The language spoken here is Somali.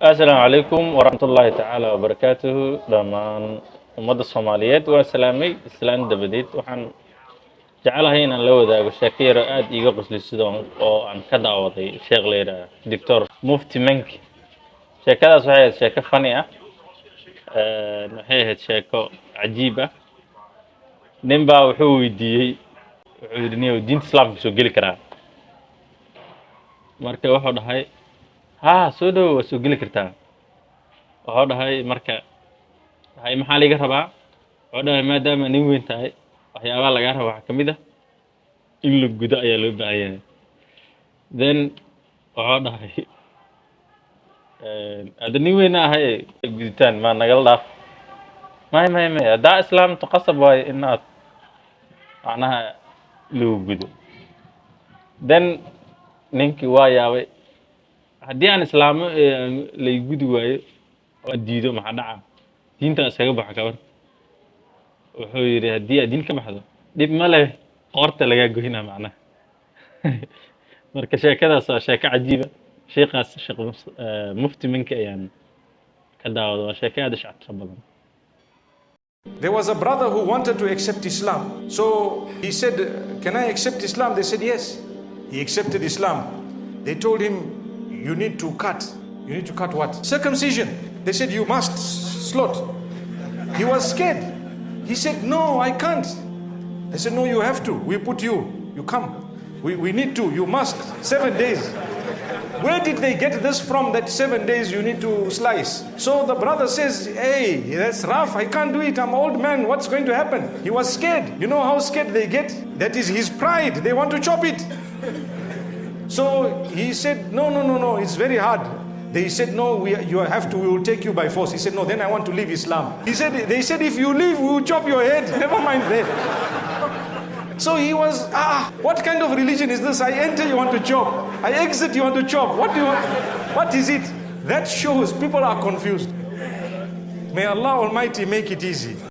السلام عليكم ورحمة الله تعالى وبركاته دمان ummadda Soomaaliyeed waa salaamay islaan dabadeed waxaan jecelahay inaan la wadaago sheeko yar oo aad iiga qoslaysido oo aan ka daawaday sheekh leeyahay Dr. Mufti menk sheekadaas waxay ahayd sheeko funny ah waxay ahayd sheeko cajiib ah nin baa wuxuu weydiiyey wuxuu yidhi niyow diinta islaamka soo geli karaa marka wuxuu dhahay haa soo dhow waa soo geli kartaa wuxuu dhahay marka hay maxaa laga rabaa wuxuu dhahay maadaama nin weyn tahay waxyaabaha laga rabo waxa kamid ah in la gudo ayaa loo baahan yahay then wuxuu dhahay hadda nin weyn ahay guditaan ma nagala dhaaf may haddaa islaamtu qasab waayo inaad macnaha loo gudo then ninkii waa yaabay haddii aan islaamo lay gudi waayo oo diido maxaa dhaca diinta iskaga baxa kabar wuxuu yiri haddii aad diin ka baxdo dib ma leh qoorta laga goynaa macnaha marka sheekadaas waa sheeko cajiiba sheekhaas sheekh mufti menk ayaan ka daawado waa sheeko aad u shacab badan. There was a brother who wanted to accept Islam. So he said, "Can I accept Islam?" They said, "Yes." He accepted Islam. They told him, "You need to cut." You need to cut what? Circumcision. They said, "You must slaughter." He was scared. He said, "No, I can't." They said, "No, you have to. We put you. You come. We need to. You must. 7 days." Where did they get this from, that 7 days you need to slice? So the brother says, "Hey, that's rough. I can't do it. I'm an old man. What's going to happen?" He was scared. You know how scared they get? That is his pride. They want to chop it. So he said, no, it's very hard. They said, "No, you have to, we will take you by force." He said, "No, then I want to leave Islam." They said, "If you leave, we will chop your head." Never mind that. So he was, what kind of religion is this? I enter, you want to chop. I exit, you want to chop. What do you want? What is it? That shows people are confused. May Allah Almighty make it easy.